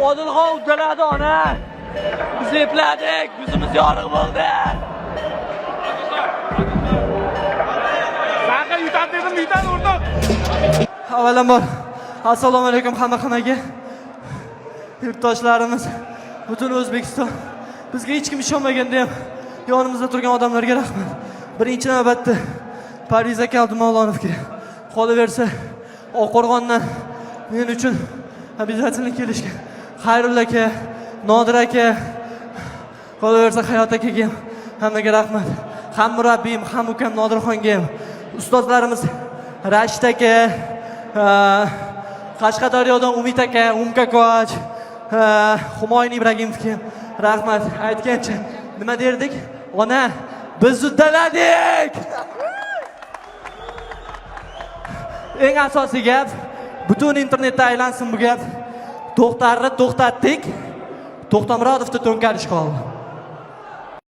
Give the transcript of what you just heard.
Odilxon uddaladi ona. Biz epladik, yuzimiz yorug' bo'ldi. Sanqa yutan dedim, yutan urdim. Avvalambor assalomu alaykum hammaga. Yurtdoshlarimiz, butun O'zbekiston, bizga hech kim ishonmaganda ham yonimizda turgan odamlarga rahmat. Birinchi navbatda Parij aka Abdumavlonovga, qolaversa Oqqo'rg'ondan men uchun обязательно kelishgan Xayrulla aka, Nodir aka, qolaversa Hayot akaga ham hammaga rahmat. Ham murabbiyim, ham ukam Nodirxonga ham, ustozlarimiz Rashid aka, Qashqadaryodan Umid aka, Umkakoch, Humoyin Ibragimovga rahmat. Aytgancha nima derdik? Ona, biz uddaladik. Eng asosiy gap, butun internetda aylansin bu gap. To'xtarni to'xtatdik. To'xtamurodovda to'nkarish qoldi.